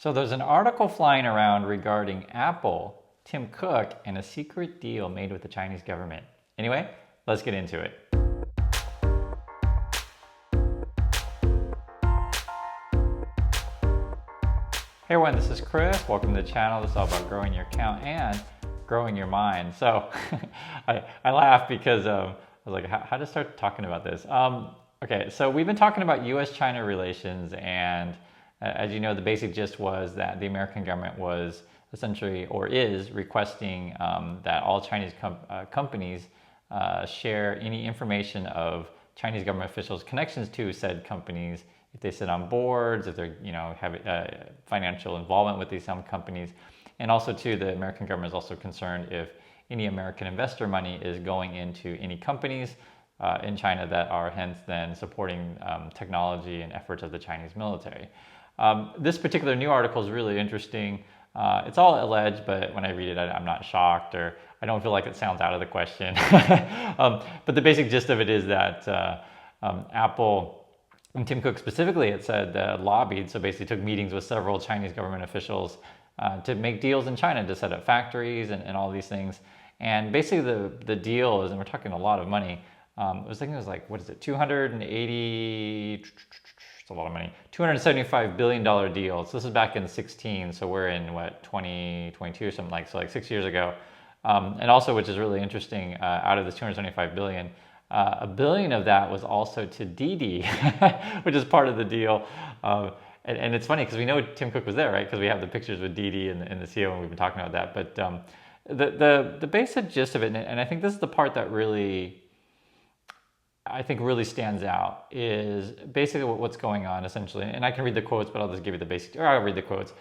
So there's an article flying around regarding Apple, Tim Cook, and a secret deal made with the Chinese government. Anyway, let's get into it. Hey everyone, this is Chris. Welcome to the channel. This is all about growing your account and growing your mind. So I laugh because I was like, how to start talking about this? Okay, so we've been talking about US-China relations, and as you know, the basic gist was that the American government was essentially, or is, requesting that all Chinese companies share any information of Chinese government officials' connections to said companies, if they sit on boards, if they have financial involvement with these some companies. And also too, the American government is also concerned if any American investor money is going into any companies in China that are hence then supporting technology and efforts of the Chinese military. This particular new article is really interesting. It's all alleged, but when I read it, I'm not shocked, or I don't feel like it sounds out of the question. But the basic gist of it is that Apple, and Tim Cook specifically, it said lobbied, so basically took meetings with several Chinese government officials to make deals in China to set up factories and all these things. And basically the deal is, and we're talking a lot of money, I was thinking it was like, what is it, 280, it's a lot of money, $275 billion deal. So this is back in 16, so we're in what, 2022 or something, like, so like 6 years ago. And also, which is really interesting, out of this 275 billion, $1 billion of that was also to Didi, which is part of the deal. And it's funny because we know Tim Cook was there, right? Because we have the pictures with Didi and the CEO, and we've been talking about that. But the basic gist of it, and I think this is the part that really, I think really stands out, is basically what's going on essentially. And I can read the quotes, but I'll just give you the basic, or I'll read the quotes.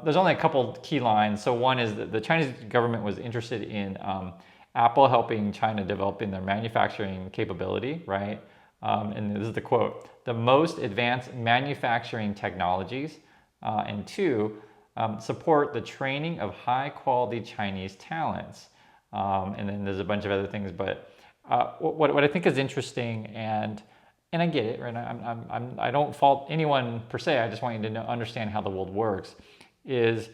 There's only a couple key lines. So one is that the Chinese government was interested in Apple helping China developing their manufacturing capability, right? And this is the quote: the most advanced manufacturing technologies, and two, support the training of high quality Chinese talents. And then there's a bunch of other things, but what I think is interesting, and I get it, right? I don't fault anyone per se. I just want you to understand how the world works. Is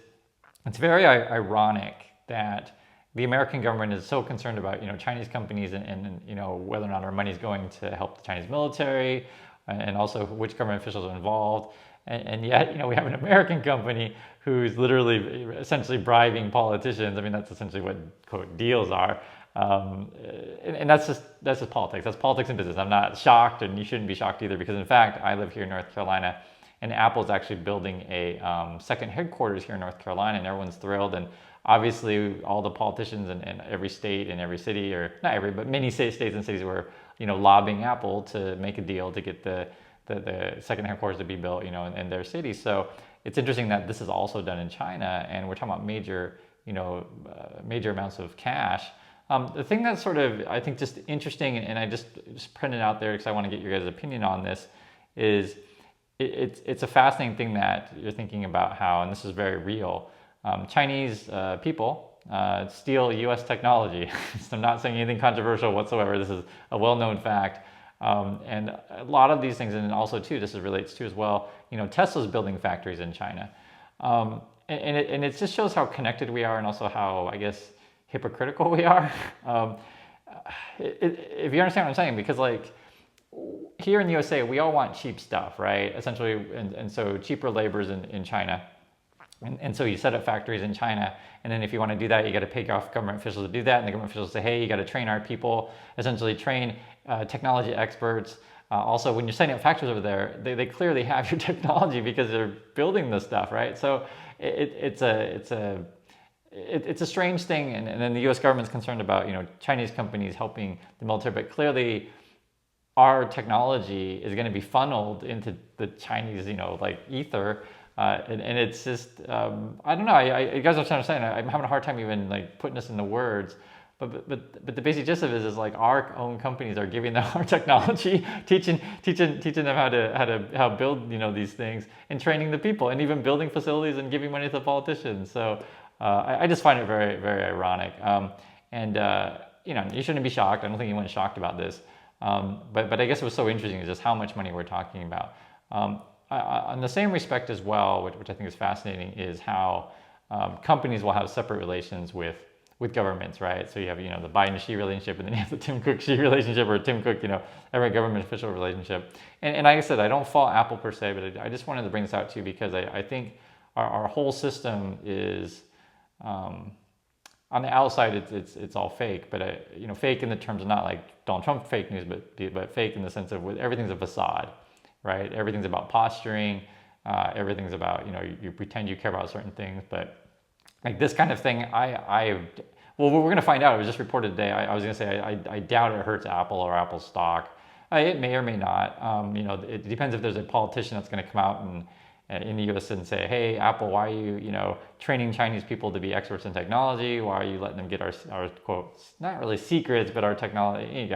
it's very ironic that the American government is so concerned about Chinese companies and whether or not our money is going to help the Chinese military, and also which government officials are involved, and yet we have an American company who's literally essentially bribing politicians. I mean, that's essentially what quote deals are, and that's just politics. That's politics and business. I'm not shocked, and you shouldn't be shocked either, because in fact I live here in North Carolina, and Apple's actually building a second headquarters here in North Carolina, and everyone's thrilled. And obviously, all the politicians in every state and every city, or not every, but many states and cities, were lobbying Apple to make a deal to get the second headquarters to be built in their city. So it's interesting that this is also done in China, and we're talking about major amounts of cash. The thing that's sort of, I think, just interesting, and I just printed out there because I want to get your guys' opinion on this, is it's a fascinating thing that you're thinking about how, and this is very real, Chinese people steal US technology. So I'm not saying anything controversial whatsoever. This is a well-known fact. And a lot of these things, and also too, this relates to as well, Tesla's building factories in China. And it just shows how connected we are, and also how, I guess, hypocritical we are. If you understand what I'm saying, because like here in the USA, we all want cheap stuff, right? Essentially, and so cheaper labor's in China. And so you set up factories in China, and then if you want to do that, you got to pay off government officials to do that, and the government officials say, hey, you got to train our people, essentially train technology experts. Also, when you're setting up factories over there, they clearly have your technology because they're building this stuff, right? So it's a strange thing, and then the U.S. government's concerned about Chinese companies helping the military, but clearly our technology is going to be funneled into the Chinese like ether. And it's just, I don't know, you guys don't understand, I'm having a hard time even like putting this into words, but the basic gist of it is like our own companies are giving them our technology, teaching them how to build, these things, and training the people, and even building facilities and giving money to the politicians. So I just find it very, very ironic. And you shouldn't be shocked. I don't think anyone's shocked about this. But I guess it was so interesting is just how much money we're talking about. on the same respect as well, which I think is fascinating, is how companies will have separate relations with governments, right? So you have, the Biden-Xi relationship, and then you have the Tim Cook-Xi relationship, or Tim Cook, every government official relationship. And like I said, I don't fault Apple per se, but I just wanted to bring this out to you because I think our whole system is, on the outside, it's all fake, but fake in the terms of not like Donald Trump fake news, but fake in the sense of everything's a facade, right? Everything's about posturing. Everything's about, you pretend you care about certain things, but like this kind of thing, well, we're going to find out. It was just reported today. I was going to say, I doubt it hurts Apple or Apple's stock. It may or may not. It depends if there's a politician that's going to come out and in the U.S. and say, hey, Apple, why are you, training Chinese people to be experts in technology? Why are you letting them get our quote, not really secrets, but our technology?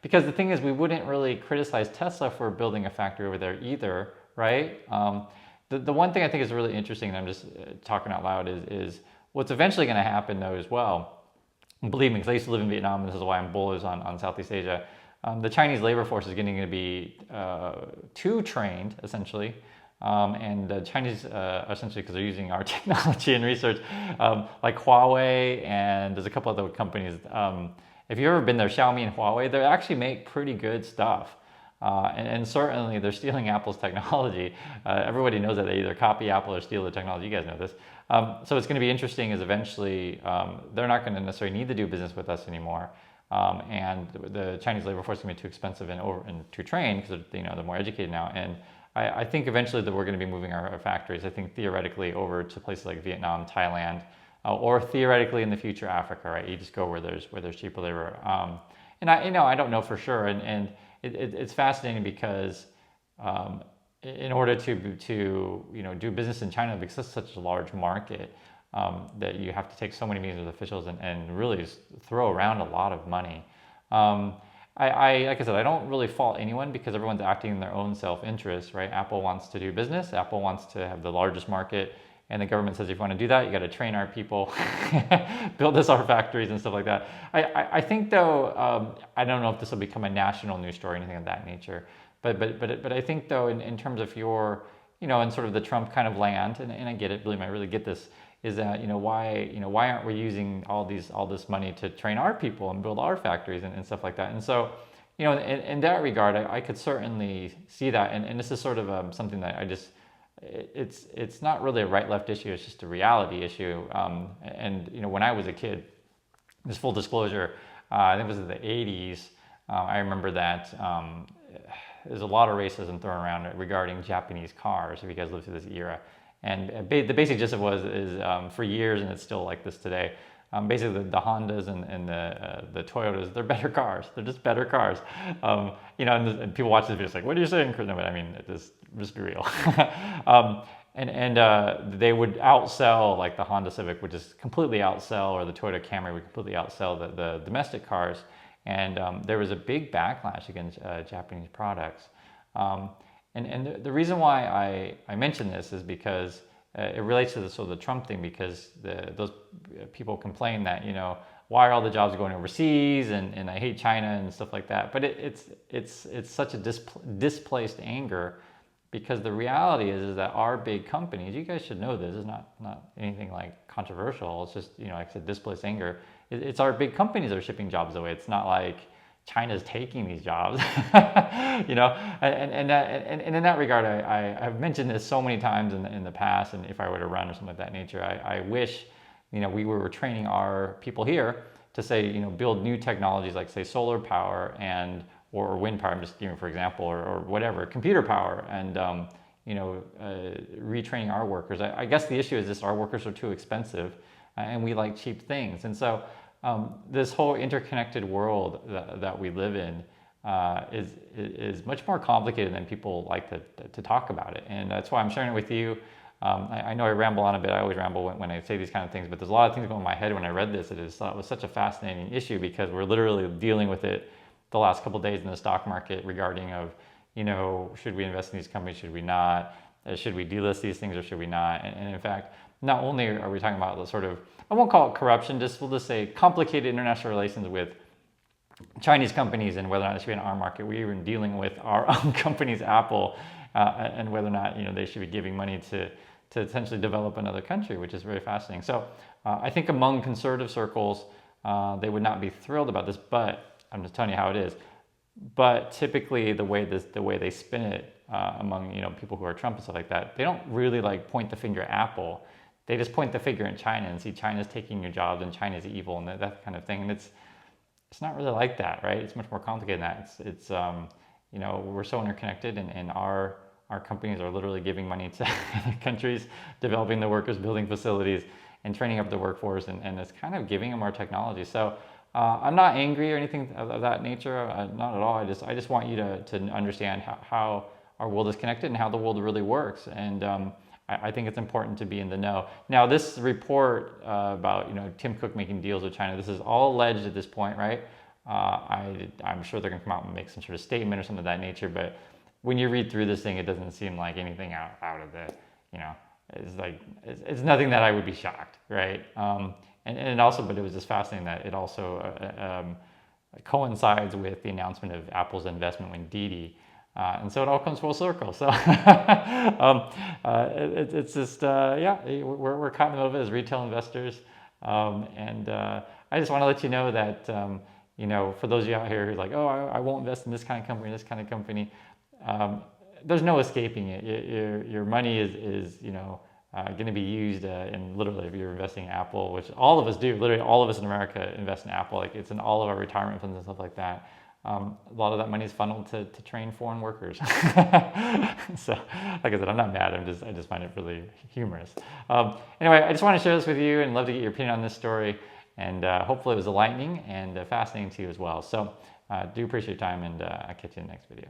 Because the thing is, we wouldn't really criticize Tesla for building a factory over there either, right? The one thing I think is really interesting, and I'm just talking out loud, is what's eventually going to happen though as well. Believe me, because I used to live in Vietnam, and this is why I'm bullish on Southeast Asia. The Chinese labor force is getting to be too trained, essentially. And the Chinese, essentially, because they're using our technology and research, like Huawei, and there's a couple other companies. If you've ever been there, Xiaomi and Huawei, they actually make pretty good stuff. And certainly they're stealing Apple's technology. Everybody knows that they either copy Apple or steal the technology. You guys know this. So it's going to be interesting is eventually they're not going to necessarily need to do business with us anymore. And the Chinese labor force is going to be too expensive and to train because they're more educated now. And I think eventually that we're going to be moving our factories, I think theoretically over to places like Vietnam, Thailand, or theoretically in the future Africa, right? You just go where there's cheaper labor. And I don't know for sure. And it's fascinating because in order to do business in China, because it's such a large market, that you have to take so many meetings with officials and really throw around a lot of money. Like I said, I don't really fault anyone because everyone's acting in their own self-interest, right? Apple wants to do business. Apple wants to have the largest market. And the government says, if you want to do that, you got to train our people, build us our factories and stuff like that. I think though, I don't know if this will become a national news story or anything of that nature. But I think though, in terms of your, in sort of the Trump kind of land, and I get it, believe me, I really get this, is that, why aren't we using all this money to train our people and build our factories and stuff like that? And so, in that regard, I could certainly see that. And this is sort of something that I just, it's not really a right-left issue, it's just a reality issue. And when I was a kid, just full disclosure, I think it was in the 80s, I remember that there's a lot of racism thrown around regarding Japanese cars, if you guys lived through this era. And the basic gist of it is for years, and it's still like this today, basically the Hondas and the Toyotas, they're better cars. They're just better cars. And people watch this video, it's like, what are you saying, Chris? No, but I mean, just be real. And they would outsell, like the Honda Civic would just completely outsell, or the Toyota Camry would completely outsell the domestic cars. And there was a big backlash against Japanese products. And the reason why I mention this is because it relates to the Trump thing, because those people complain that, why are all the jobs going overseas, and I hate China and stuff like that. But it's such a displaced anger, because the reality is that our big companies, you guys should know this, is not anything like controversial. It's just, like I said, displaced anger. It's our big companies that are shipping jobs away. It's not like China's taking these jobs, and in that regard, I've mentioned this so many times in the past, and if I were to run or something of that nature, I wish, we were training our people here to say, build new technologies like say solar power or wind power, I'm just giving for example, or whatever, computer power, and retraining our workers. I guess the issue is this: our workers are too expensive, and we like cheap things, and so. This whole interconnected world that we live in is much more complicated than people like to talk about it, and that's why I'm sharing it with you. I know I ramble on a bit. I always ramble when I say these kind of things, but there's a lot of things going in my head when I read this. It was such a fascinating issue because we're literally dealing with it the last couple of days in the stock market regarding of, should we invest in these companies? Should we not? Should we delist these things or should we not? And in fact, not only are we talking about the sort of, I won't call it corruption, we'll just say complicated international relations with Chinese companies and whether or not they should be in our market. We're even dealing with our own companies, Apple, and whether or not they should be giving money to essentially develop another country, which is very fascinating. So I think among conservative circles, they would not be thrilled about this, but I'm just telling you how it is. But typically the way they spin it among people who are Trump and stuff like that, they don't really like point the finger at Apple. They just point the finger at China and see China's taking your jobs and China's evil and that kind of thing. And it's not really like that, right? It's much more complicated than that. It's we're so interconnected, and our companies are literally giving money to countries, developing the workers, building facilities, and training up the workforce, and it's kind of giving them our technology. So I'm not angry or anything of that nature, not at all. I just want you to understand how our world is connected and how the world really works. And I think it's important to be in the know. Now, this report about Tim Cook making deals with China, this is all alleged at this point, right? I'm sure they're going to come out and make some sort of statement or something of that nature. But when you read through this thing, it doesn't seem like anything out of the, it's nothing that I would be shocked, right? And also, but it was just fascinating that it also coincides with the announcement of Apple's investment in Didi. And so it all comes full circle. So it's just, we're caught in the middle of it as retail investors. And I just want to let you know that, for those of you out here who's like, oh, I won't invest in this kind of company, there's no escaping it. Your money is going to be used in literally if you're investing in Apple, which all of us do. Literally all of us in America invest in Apple. Like it's in all of our retirement funds and stuff like that. A lot of that money is funneled to train foreign workers. So, like I said, I'm not mad. I just find it really humorous. Anyway, I just want to share this with you and love to get your opinion on this story. And hopefully it was enlightening and fascinating to you as well. So, do appreciate your time, and I'll catch you in the next video.